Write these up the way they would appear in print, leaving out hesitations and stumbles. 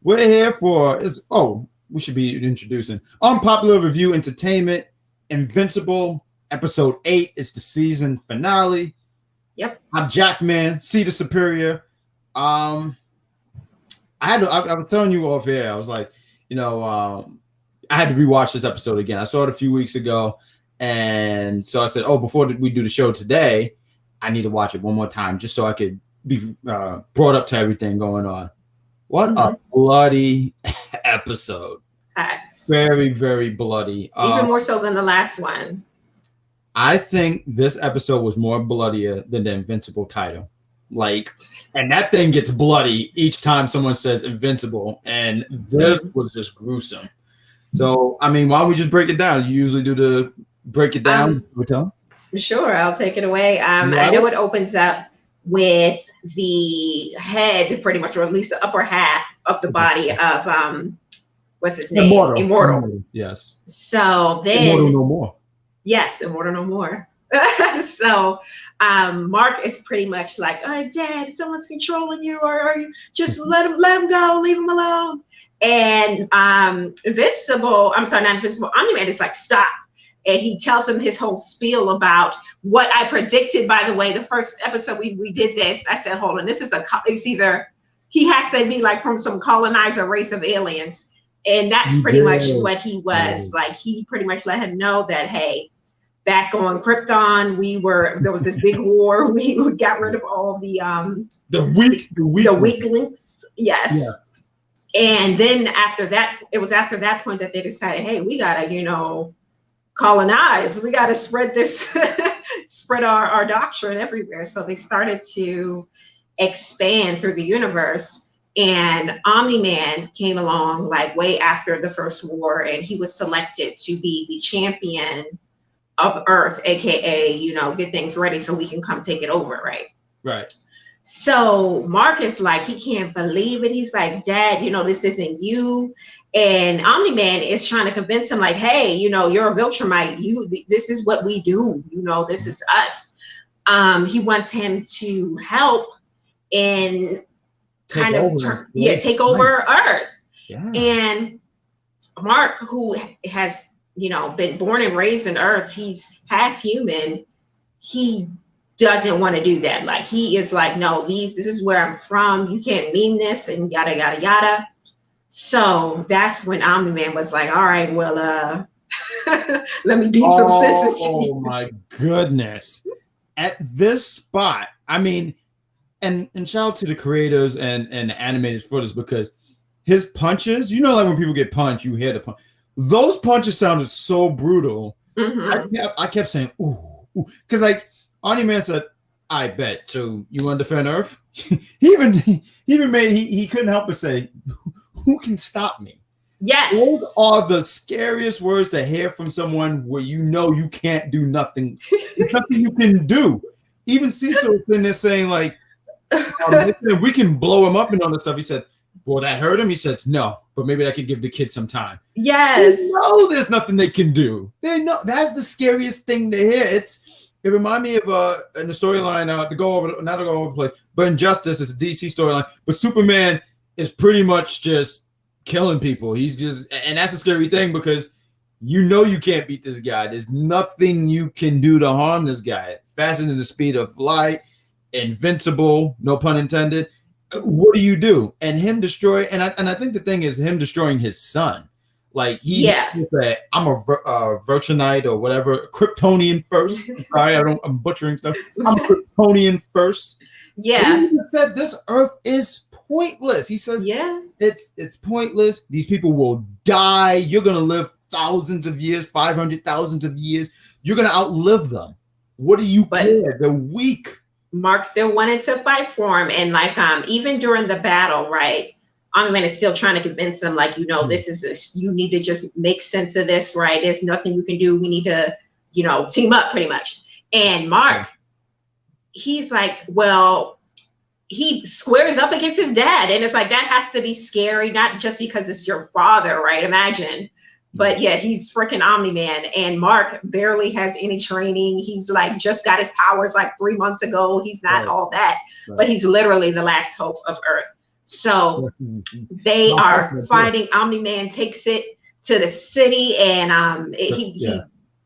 we're here for we should be introducing Unpopular Review Entertainment, Invincible, episode 8 is the season finale. Yep. I'm Jackman, Cedar Superior. I was telling you off air, I was like, I had to rewatch this episode again. I saw it a few weeks ago, and so I said, before we do the show today, I need to watch it one more time just so I could be brought up to everything going on. What a bloody episode. Facts. Very, very bloody. Even more so than the last one. I think this episode was more bloodier than the Invincible title. And that thing gets bloody each time someone says Invincible, and this was just gruesome. So, I mean, why don't we just break it down? You usually do the break it down. Sure, I'll take it away. I know it opens up with the head, pretty much, or at least the upper half of the body of what's his name? Immortal. Yes. So then Immortal no more. Yes, Immortal no more. So Mark is pretty much like, oh, Dad, someone's controlling you, or are you just let him go, leave him alone. And Omni-Man is like, stop. And he tells him his whole spiel about what I predicted. By the way, the first episode we did this, I said, hold on, it's either he has to be like from some colonizer race of aliens. And that's pretty much what he was. Like, he pretty much let him know that, hey, back on Krypton, there was this big war. We got rid of all the weaklings. Yes. Yeah. And then after that, it was after that point that they decided, hey, we gotta, colonize. We gotta spread our doctrine everywhere. So they started to expand through the universe. And Omni-Man came along like way after the first war, and he was selected to be the champion of Earth, aka, get things ready so we can come take it over, right? Right. So Mark is like, he can't believe it. He's like, Dad, this isn't you. And Omni-Man is trying to convince him, like, hey, you're a Viltrumite. This is what we do. This is us. He wants him to help in take over Earth. Yeah. And Mark, who has been born and raised in Earth, he's half human. He doesn't want to do that. Like, he is like, no, this is where I'm from. You can't mean this, and yada yada yada. So that's when Omni-Man was like, all right, well, let me beat some sense. Oh my goodness! At this spot, I mean. And shout out to the creators and the animators for this, because his punches, like when people get punched, you hear the punch. Those punches sounded so brutal. Mm-hmm. I kept saying, ooh, because like Omni-Man said, I bet. So you want to defend Earth? he couldn't help but say, who can stop me? Yes. Those are the scariest words to hear from someone where you can't do nothing. Nothing you can do. Even Cecil was in there saying like, we can blow him up and all this stuff. He said, will that hurt him? He said, no, but maybe that could give the kid some time. Yes. No, there's nothing they can do. They know that's the scariest thing to hear. It reminded me of in the storyline, not to go over the place, but Injustice is a DC storyline. But Superman is pretty much just killing people. He's just, and that's a scary thing because you can't beat this guy. There's nothing you can do to harm this guy. Faster than the speed of light. Invincible, no pun intended. What do? And him destroy, and I think the thing is him destroying his son. Like he said, I'm a Virtunite or whatever, Kryptonian first. Sorry, I'm butchering stuff. I'm Kryptonian first. Yeah. He said this Earth is pointless. He says, it's pointless. These people will die. You're gonna live thousands of years, 500,000 of years. You're gonna outlive them. What do you care? They're weak. Mark still wanted to fight for him, and like even during the battle, right? Omni-Man is still trying to convince him, like, you need to just make sense of this, right? There's nothing you can do. We need to, team up, pretty much. And Mark, he's like, well, he squares up against his dad, and it's like that has to be scary, not just because it's your father, right? Imagine. But yeah, he's freaking Omni-Man, and Mark barely has any training. He's like just got his powers like 3 months ago. He's not all that, but he's literally the last hope of Earth. So they are fighting. Omni-Man takes it to the city, and he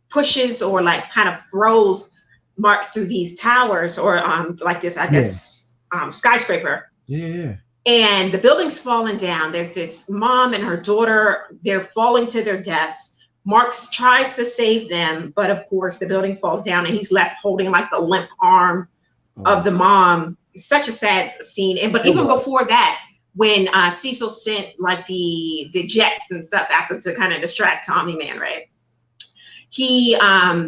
pushes or like kind of throws Mark through these towers or like this, I guess, skyscraper. Yeah. And the building's falling down. There's this mom and her daughter. They're falling to their deaths. Marx tries to save them, but of course the building falls down and he's left holding like the limp arm of the mom. It's such a sad scene. But even before that, when Cecil sent like the jets and stuff after to kind of distract Omni-Man, right?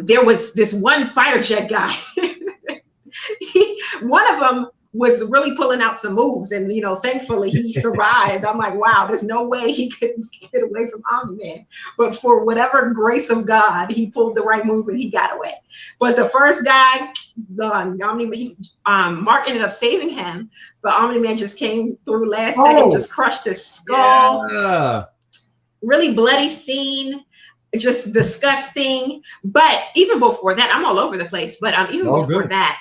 There was this one fighter jet guy. One of them was really pulling out some moves, and thankfully he survived. I'm like, wow, there's no way he could get away from Omni-Man, but for whatever grace of God, he pulled the right move and he got away. But the first guy, Mark ended up saving him, but Omni-Man just came through last second, just crushed his skull. Yeah. Really bloody scene, just disgusting. But even before that, I'm all over the place. But even before that,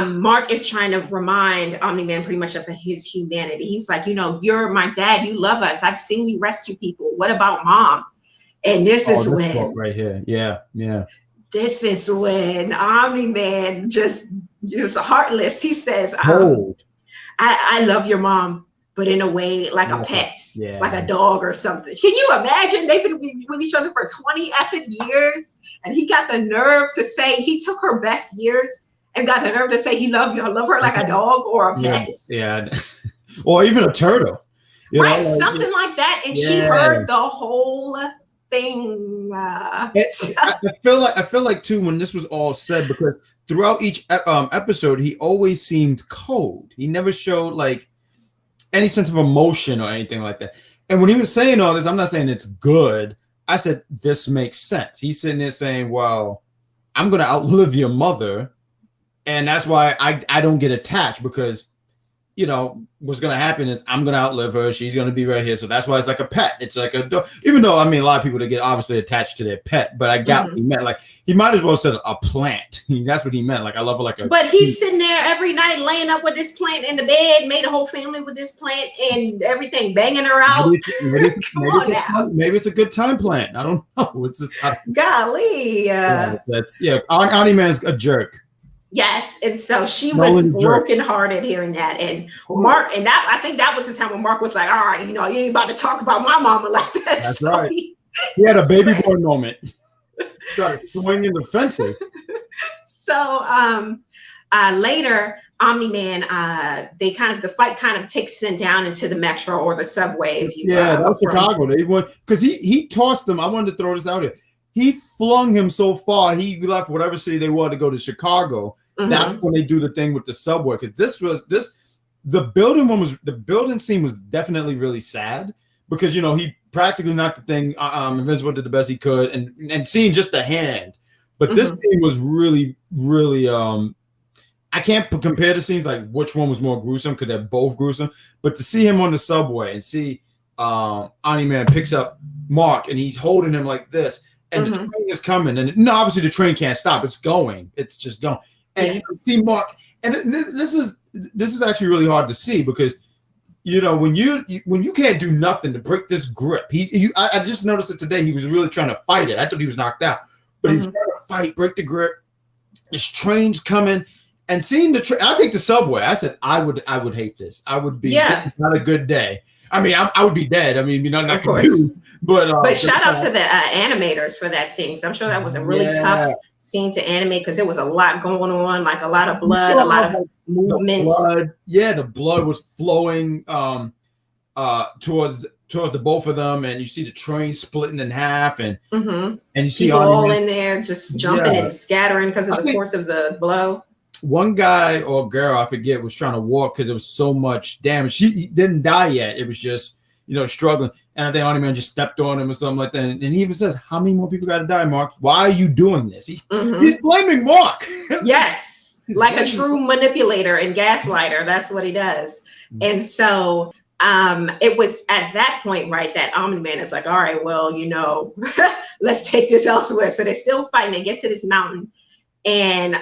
Mark is trying to remind Omni-Man pretty much of his humanity. He's like, you're my dad. You love us. I've seen you rescue people. What about mom? And this is when right here. Yeah. This is when Omni-Man just heartless. He says, I love your mom, but in a way like a pet, like a dog or something. Can you imagine? They've been with each other for 20 effing years, and he got the nerve to say he took her best years and got the nerve to say he loved you. I love her like a dog or a pet. Yeah. Or even a turtle. Right, something like that. And she heard the whole thing. I feel like too, when this was all said, because throughout each episode, he always seemed cold. He never showed like any sense of emotion or anything like that. And when he was saying all this, I'm not saying it's good. I said, this makes sense. He's sitting there saying, well, I'm going to outlive your mother. And that's why I don't get attached, because, what's going to happen is I'm going to outlive her. She's going to be right here. So that's why it's like a pet. It's like a dog. Even though, a lot of people, they get obviously attached to their pet. But I got what he meant. Like, he might as well have said a plant. That's what he meant. Like, I love her like a... But he's sitting there every night laying up with this plant in the bed, made a whole family with this plant and everything, banging her out. Maybe it's a good time plant. I don't know. Golly. Omni-Man's a jerk. Yes, and so she was brokenhearted hearing that, and Mark, and that I think that was the time when Mark was like, "All right, you ain't about to talk about my mama like that." That's right. He had a baby boy moment. Started swinging the fences. So later, Omni-Man, the fight kind of takes them down into the metro or the subway. If you that was Chicago. They went because he tossed them. I wanted to throw this out here. He flung him so far. He left whatever city they wanted to go to Chicago. That's when they do the thing with the subway, because the building scene was definitely really sad, because he practically knocked the thing. Invincible did the best he could, and seeing just the hand. But this scene was really, really. I can't compare the scenes like which one was more gruesome, because they're both gruesome. But to see him on the subway and see Omni-Man picks up Mark and he's holding him like this, and the train is coming, and obviously the train can't stop. It's going. It's just going. And you see Mark, and this is actually really hard to see, because when you can't do nothing to break this grip. I just noticed it today. He was really trying to fight it. I thought he was knocked out, but he was trying to fight, break the grip. This train's coming, and seeing the train. I take the subway. I said I would hate this. I would be not a good day. I would be dead. Not gonna do. But shout out to the animators for that scene. So I'm sure that was a really tough scene to animate, because there was a lot going on, like a lot of blood, a lot of movement. The blood was flowing towards the both of them, and you see the train splitting in half, and you see people all in there just jumping and scattering because of the force of the blow. One guy or girl, I forget, was trying to walk because there was so much damage. He didn't die yet. It was just struggling. And I think Omni-Man just stepped on him or something like that. And he even says, how many more people got to die, Mark? Why are you doing this? He's blaming Mark. Yes, like a true manipulator and gaslighter. That's what he does. And so it was at that point, right, that Omni-Man is like, all right, well, let's take this elsewhere. So they're still fighting. They get to this mountain. And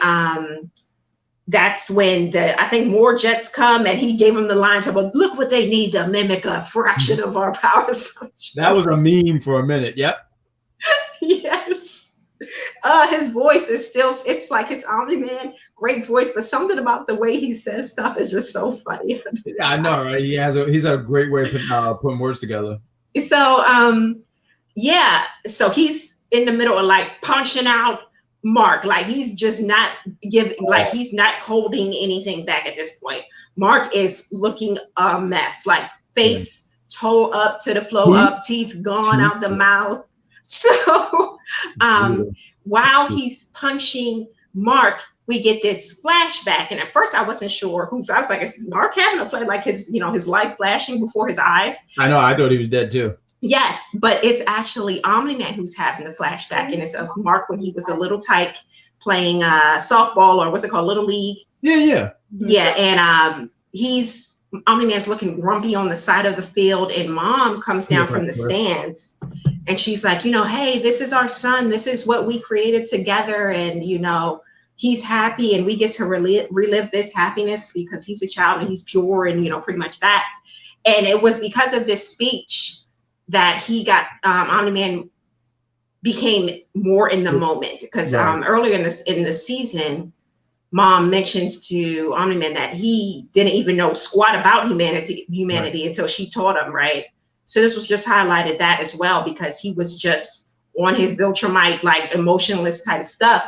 that's when I think more jets come, and he gave him the lines about, look what they need to mimic a fraction of our power. That was a meme for a minute. Yep. Yes. His voice is still, it's like his Omni-Man, great voice, but something about the way he says stuff is just so funny. Yeah, I know, right? He's a great way of putting words together. So yeah, so he's in the middle of like punching out Mark, like he's just not giving, like he's not holding anything back at this point. Mark is looking a mess, like face toe up to the floor, up, teeth gone out the mouth. So while he's punching Mark, we get this flashback, and at first I wasn't sure I was like, is Mark having a flash, like his life flashing before his eyes? I know, I thought he was dead too. Yes, but it's actually Omni-Man who's having the flashback, and it's of Mark when he was a little tyke playing softball, or what's it called, Little League. Yeah. And Omni-Man's looking grumpy on the side of the field, and Mom comes down from the stands, and she's like, hey, this is our son. This is what we created together, and he's happy, and we get to relive this happiness because he's a child and he's pure, and pretty much that. And it was because of this speech that he got Omni-Man became more in the moment, because earlier in the season, Mom mentions to Omni-Man that he didn't even know squat about humanity until she taught him, right? So this was just highlighted that as well, because he was just on his Viltrumite, like emotionless type stuff,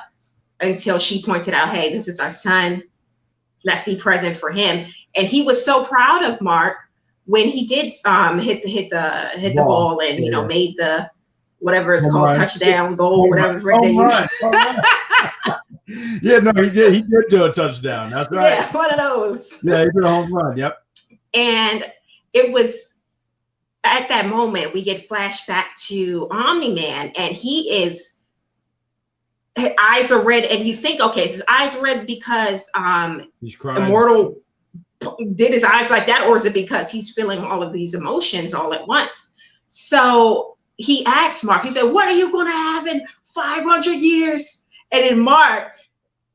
until she pointed out, hey, this is our son, let's be present for him. And he was so proud of Mark when he did hit the ball and made the whatever it's called, touchdown, goal, whatever they use. Yeah, no, he did do a touchdown. That's right. Yeah, one of those. Yeah, he did a home run. Yep. And it was at that moment we get flashback to Omni-Man, and his eyes are red, and you think, okay, his eyes are red because he's crying. Immortal did his eyes like that, or is it because he's feeling all of these emotions all at once? So he asks Mark, he said, what are you going to have in 500 years? And then Mark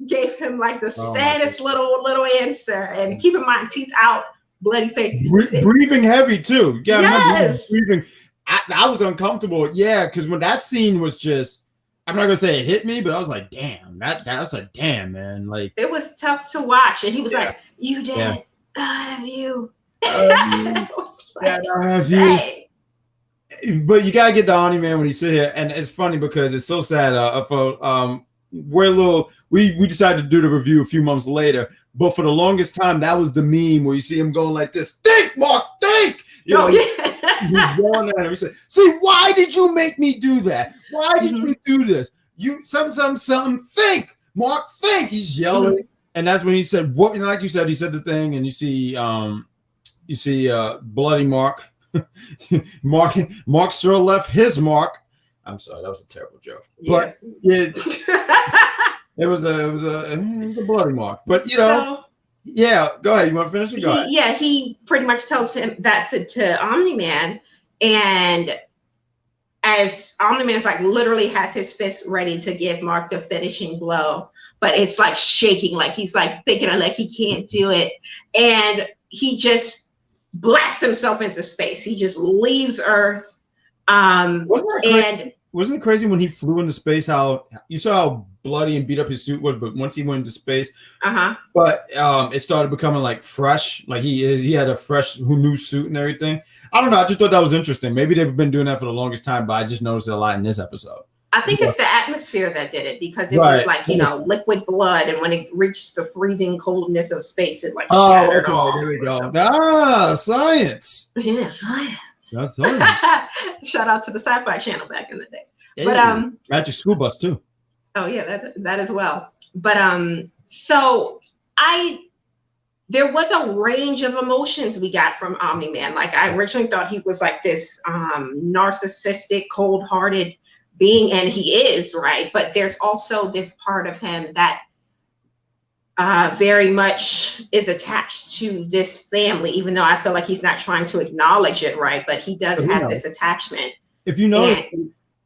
gave him like the saddest little answer, and keep in mind, teeth out, bloody face. Breathing heavy too. Yeah, yes. Breathing. I was uncomfortable. Yeah, because when that scene was just, I'm not gonna say it hit me, but I was like, damn, that was like, damn, man. Like, it was tough to watch. And he was like, you did. Yeah. I have you. I have you. Hey. But you gotta get the Omni-Man when he sit here, and it's funny because it's so sad. We decided to do the review a few months later, but for the longest time that was the meme where you see him going like this, think, Mark, think. He's going at him. He said, see, why did you make me do that? Why did you do this? You something, think, Mark, think. He's yelling. And that's when he said, what, and like you said, he said the thing, and you see bloody Mark. Mark sure left his mark. I'm sorry, that was a terrible joke. But it was a bloody mark. But yeah, go ahead. You want to finish it? Go ahead. Yeah, he pretty much tells him that to Omni-Man, and as Omni-Man is like literally has his fist ready to give Mark the finishing blow, but it's like shaking, like he's like thinking like he can't do it, and he just blasts himself into space. He just leaves Earth. Wasn't it crazy when he flew into space? How you saw how bloody and beat up his suit was, but once he went into space, but it started becoming like fresh. Like he had a fresh new suit and everything. I don't know. I just thought that was interesting. Maybe they've been doing that for the longest time, but I just noticed it a lot in this episode. I think it's the atmosphere that did it, because it was like, liquid blood, and when it reached the freezing coldness of space, it like shattered off. There we go. Science. Yeah, science. That's science. Shout out to the Sci-Fi Channel back in the day. Hey, but Magic School Bus too. Oh yeah, that as well. But so there was a range of emotions we got from Omni-Man. Like, I originally thought he was like this narcissistic, cold-hearted being, and he is, right? But there's also this part of him that very much is attached to this family, even though I feel like he's not trying to acknowledge it, right? But he does have this attachment. If you notice,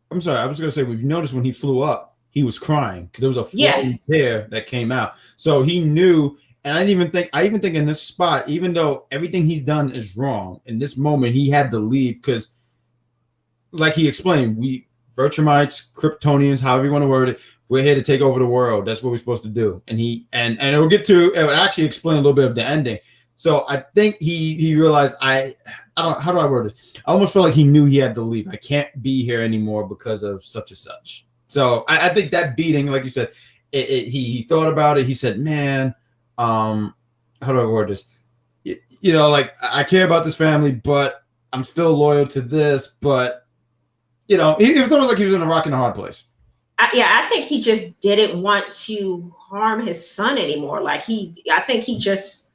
I'm sorry, I was going to say, if you notice when he flew up, he was crying because there was a Yeah. tear that came out. So he knew, and I even think in this spot, even though everything he's done is wrong, in this moment he had to leave because, like he explained, we Virtumites, Kryptonians, however you want to word it, we're here to take over the world. That's what we're supposed to do. And it will actually explain a little bit of the ending. So I think he realized how do I word this? I almost feel like he knew he had to leave. I can't be here anymore because of such and such. So I think that beating, like you said, he thought about it. He said, man, how do I word this? Like I care about this family, but I'm still loyal to this. But, it was almost like he was in a rock and a hard place. I think he just didn't want to harm his son anymore. Like I think he just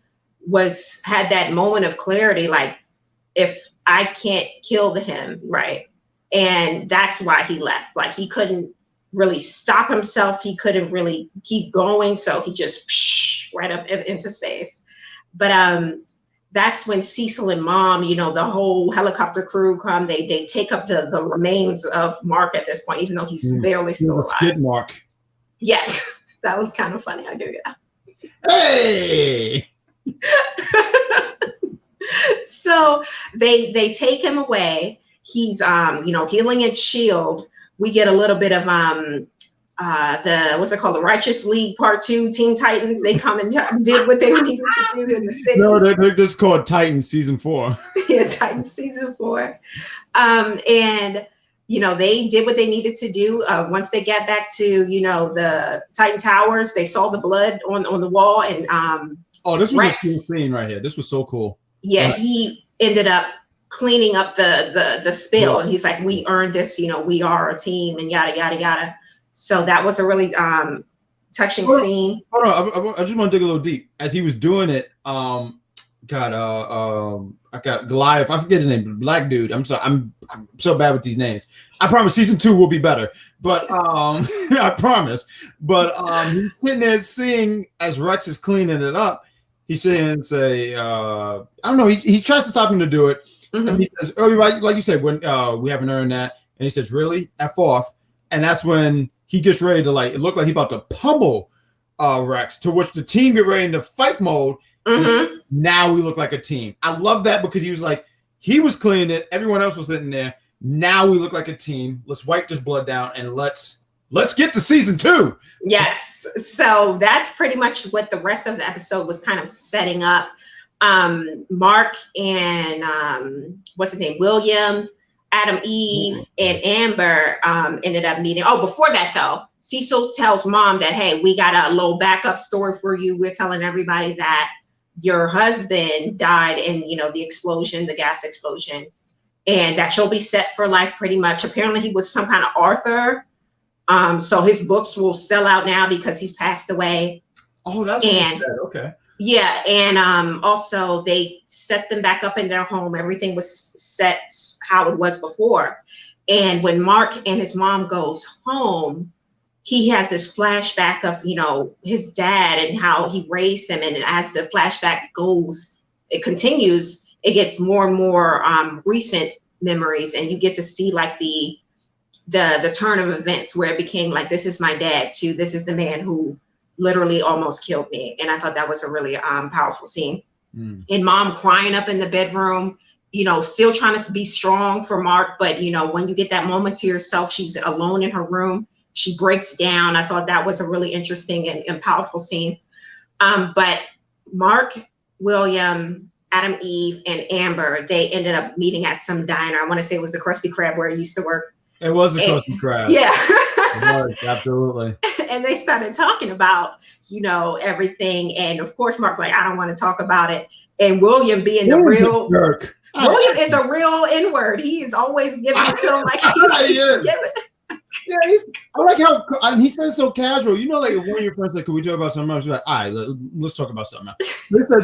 had that moment of clarity. Like, if I can't kill him, right? And that's why he left. Like, he couldn't really stop himself. He couldn't really keep going. So he just right up into space. But that's when Cecil and Mom, the whole helicopter crew come. They take up the remains of Mark at this point, even though he's barely still alive. Skid Mark. Yes, that was kind of funny. I'll give you that. Hey! So they take him away. He's healing its shield. We get a little bit of the Righteous League Part 2, Teen Titans. They come and did what they needed to do in the city. No, they're just called Titans Season 4. Yeah, Titans Season 4. And they did what they needed to do. Once they got back to the Titan Towers, they saw the blood on the wall, and this was Rex, a cool scene right here. This was so cool. Yeah, he ended up cleaning up the spill, and he's like, we earned this, we are a team, and yada yada yada. So that was a really touching scene. Hold on, I just want to dig a little deep. As he was doing it, I got Goliath. I forget his name, but black dude. I'm sorry, I'm so bad with these names. I promise season 2 will be better. But I promise. But he's sitting there seeing as Rex is cleaning it up. He's saying, I don't know. He tries to stop him to do it, and he says, "Early, right, like you said, when we haven't earned that." And he says, "Really? F off." And that's when he gets ready to it looked like he about to pummel Rex. To which the team get ready into fight mode. Now we look like a team. I love that because he was cleaning it. Everyone else was sitting there. Now we look like a team. Let's wipe this blood down and let's get to season 2. Yes. So that's pretty much what the rest of the episode was kind of setting up. Mark and what's his name? William, Adam, Eve, and Amber ended up meeting. Oh, before that though, Cecil tells Mom that, hey, we got a little backup story for you. We're telling everybody that your husband died in, the explosion, the gas explosion, and that you'll be set for life pretty much. Apparently he was some kind of author. So his books will sell out now because he's passed away. Oh, that's what he said. Okay. Yeah, and also they set them back up in their home. Everything was set how it was before. And when Mark and his mom goes home, he has this flashback of, his dad and how he raised him. And as the flashback goes, it continues, it gets more and more recent memories. And you get to see the turn of events where it became like, this is my dad to this is the man who literally almost killed me. And I thought that was a really powerful scene. And Mom crying up in the bedroom, still trying to be strong for Mark. But, when you get that moment to yourself, she's alone in her room. She breaks down. I thought that was a really interesting and powerful scene. But Mark, William, Adam, Eve, and Amber, they ended up meeting at some diner. I want to say it was the Krusty Krab where I used to work. It was the Krusty Krab. Yeah. It was, absolutely. And they started talking about, everything. And of course, Mark's like, I don't want to talk about it. And William being the real jerk. William is a real N-word. He is always giving it to him like he is. Yeah, I like how he says so casual. Like if one of your friends like, "Can we talk about something else?" You're like, "All right, let's talk about something else."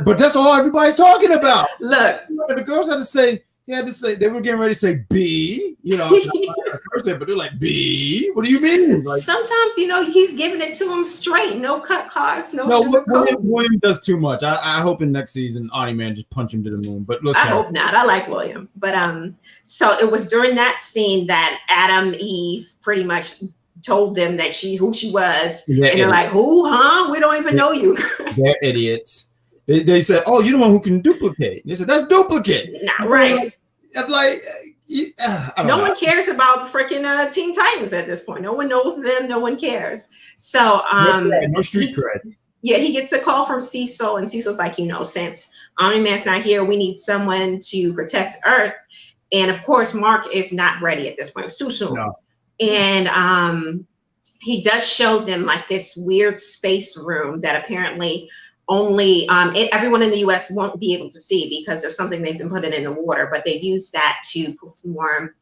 But that's all everybody's talking about. Look, the girls had to say, they were getting ready to say B. But they're like, B? What do you mean? Like, sometimes he's giving it to him straight, no cut cards, no William does too much. I hope in next season Omni-Man just punch him to the moon. But I hope not. I like William, but so it was during that scene that Adam, Eve pretty much told them that who she was, They're and they're like, "Who? Huh? We don't even know you." They're idiots. They said, "Oh, you're the one who can duplicate." They said, "That's duplicate." Not right. I'm like, no one cares about freaking Teen Titans at this point. No one knows them. No one cares. So no street cred. Yeah, he gets a call from Cecil, and Cecil's like, since Omni-Man's not here, we need someone to protect Earth. And of course, Mark is not ready at this point. It's too soon. No. And he does show them like this weird space room that apparently only everyone in the US won't be able to see because there's something they've been putting in the water, but they use that to perform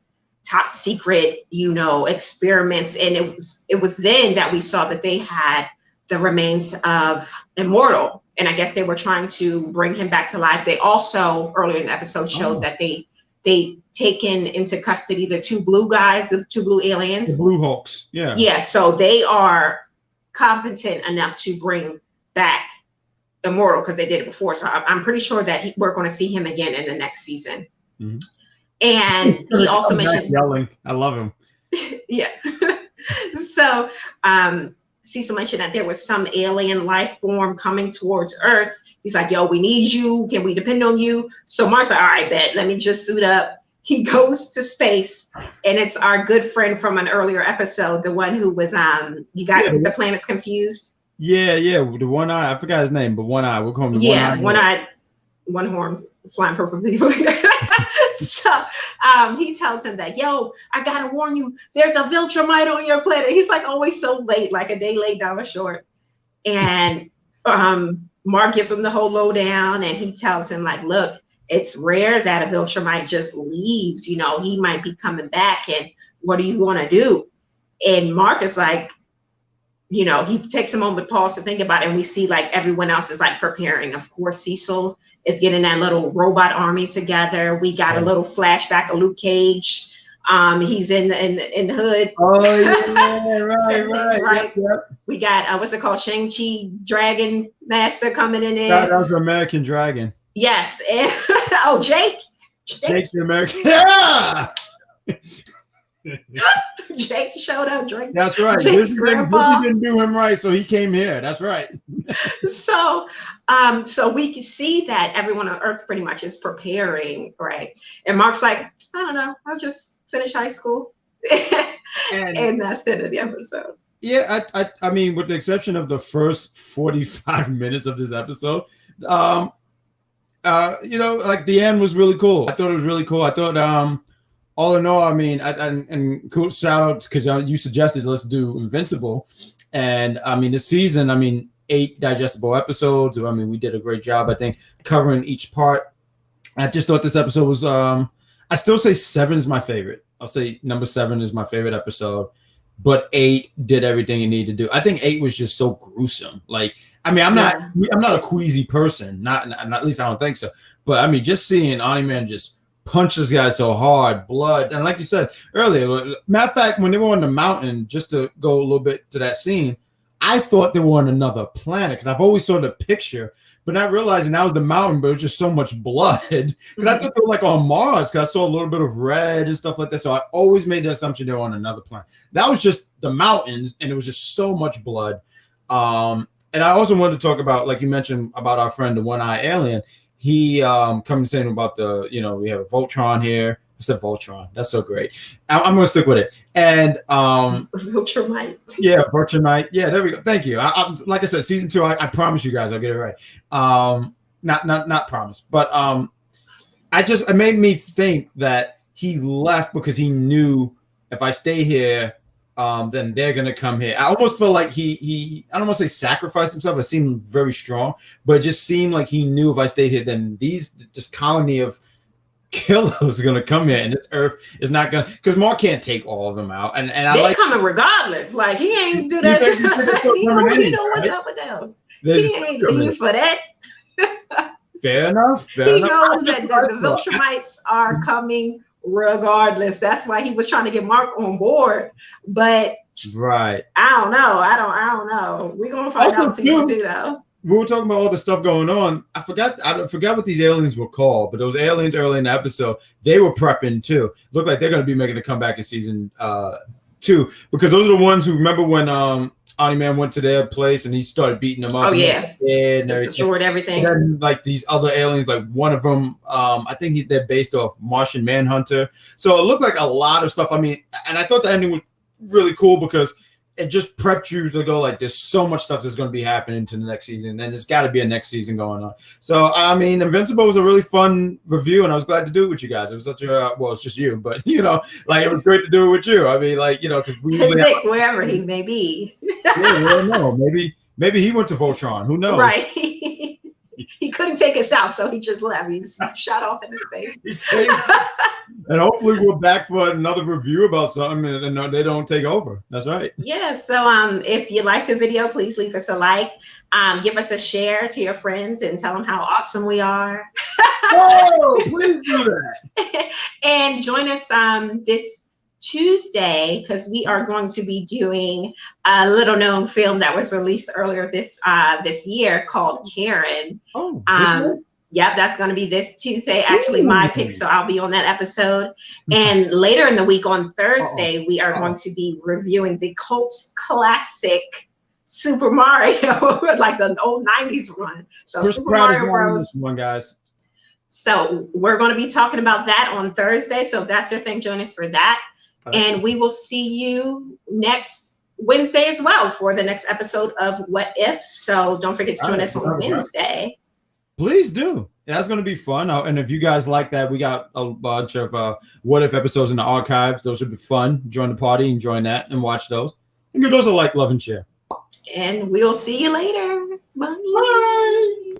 top secret, experiments. And it was then that we saw that they had the remains of Immortal. And I guess they were trying to bring him back to life. They also earlier in the episode showed that they taken into custody the two blue guys, the two blue aliens. The Blue Hulks. Yeah. Yeah. So they are competent enough to bring back Immortal because they did it before. So I'm pretty sure that we're going to see him again in the next season. Mm-hmm. And he also mentioned yelling. I love him. Yeah. So Cecil mentioned that there was some alien life form coming towards Earth. He's like, "Yo, we need you. Can we depend on you?" So Mark's like, "All right, bet. Let me just suit up." He goes to space, and it's our good friend from an earlier episode, the one who was you got the planets confused. Yeah, the one eye. I forgot his name, but one eye. We'll call him the one eye, one horn, flying purple people. So he tells him that, "Yo, I gotta warn you, there's a Viltrumite on your planet." He's like always so late, like a day late, dollar short. And Mark gives him the whole lowdown, and he tells him like, "Look, it's rare that a Viltrumite just leaves. He might be coming back, and what are you gonna do?" And Mark is like, he takes a moment pause to think about it, and we see like everyone else is like preparing. Of course, Cecil is getting that little robot army together. We got a little flashback of Luke Cage. He's in the hood. Oh yeah, right. Yep. We got what's it called? Shang-Chi Dragon Master coming in there. That was the American Dragon. Yes, and Jake the American. Yeah. Jake showed up. That's right. Jake's grandpa didn't do him right, so he came here. That's right. So we can see that everyone on Earth pretty much is preparing, right? And Mark's like, "I don't know. I'll just finish high school," and that's the end of the episode. Yeah, I mean, with the exception of the first 45 minutes of this episode, like the end was really cool. I thought it was really cool. I thought, all in all, I mean, and cool shout out because you suggested let's do Invincible, and I mean this season, 8 digestible episodes. I mean, we did a great job, I think, covering each part. I just thought this episode was, I still say 7 is my favorite. I'll say number 7 is my favorite episode, but 8 did everything it needed to do. I think 8 was just so gruesome. Like, I'm not a queasy person, not at least I don't think so. But I mean, just seeing Omni-Man just punch this guy so hard, blood, and like you said earlier, matter of fact, when they were on the mountain, just to go a little bit to that scene, I thought they were on another planet because I've always saw the picture, but not realizing that was the mountain, but it was just so much blood. Because I thought they were like on Mars because I saw a little bit of red and stuff like that. So I always made the assumption they were on another planet. That was just the mountains, and it was just so much blood. And I also wanted to talk about, like you mentioned, about our friend, the one-eye alien. He coming saying about we have a Voltron here. I said Voltron. That's so great. I'm going to stick with it. And Viltrumite. Yeah, Viltrumite. Yeah, there we go. Thank you. I like I said, season 2. I promise you guys, I'll get it right. Not promise, but it made me think that he left because he knew if I stay here, then they're gonna come here. I almost feel like he I don't want to say sacrificed himself. It seemed very strong, but it just seemed like he knew if I stayed here, then this colony of killers are gonna come here, and this Earth is not gonna, because Mark can't take all of them out. And they're coming regardless. Like he ain't do that. He know what's up with them. He ain't leave for that. Fair enough. He knows that the Viltrumites are coming regardless. That's why he was trying to get Mark on board. But right, I don't know. We're gonna find out season 2 though. We were talking about all the stuff going on. I forgot what these aliens were called, but those aliens early in the episode, they were prepping too. Look like they're going to be making a comeback in season 2, because those are the ones who remember when Omni-Man went to their place and he started beating them up. Oh yeah, and just destroyed everything. And then, like these other aliens, like one of them, I think they're based off Martian Manhunter. So it looked like a lot of stuff. I mean, and I thought the ending was really cool because it just prepped you to go like, there's so much stuff that's going to be happening to the next season, and there's got to be a next season going on. So I mean, Invincible was a really fun review, and I was glad to do it with you guys. It was such a well, it's just you, but you know, like it was great to do it with you. I mean, like, you know, because we usually Nick, wherever he may be. Yeah, we don't know. Maybe he went to Voltron. Who knows? Right. He couldn't take us out, so he just left. He's shot off in his face. He saved and hopefully we're back for another review about something and they don't take over. That's right. Yeah. So if you like the video, please leave us a like. Give us a share to your friends and tell them how awesome we are. Oh, please do that. And join us this Tuesday, because we are going to be doing a little known film that was released earlier this year called Karen. Oh, yeah, that's going to be this Tuesday. Actually, my pick, so I'll be on that episode. And later in the week on Thursday, we are going to be reviewing the cult classic Super Mario, like the old 90s one. So Chris Super Pratt Mario Bros. One, guys. So we're going to be talking about that on Thursday. So if that's your thing, join us for that. And we will see you next Wednesday as well for the next episode of What If. So don't forget to join us on Wednesday. Please do. That's going to be fun. And if you guys like that, we got a bunch of What If episodes in the archives. Those would be fun. Join the party and join that and watch those. And give those a like, love, and share. And we'll see you later. Bye. Bye.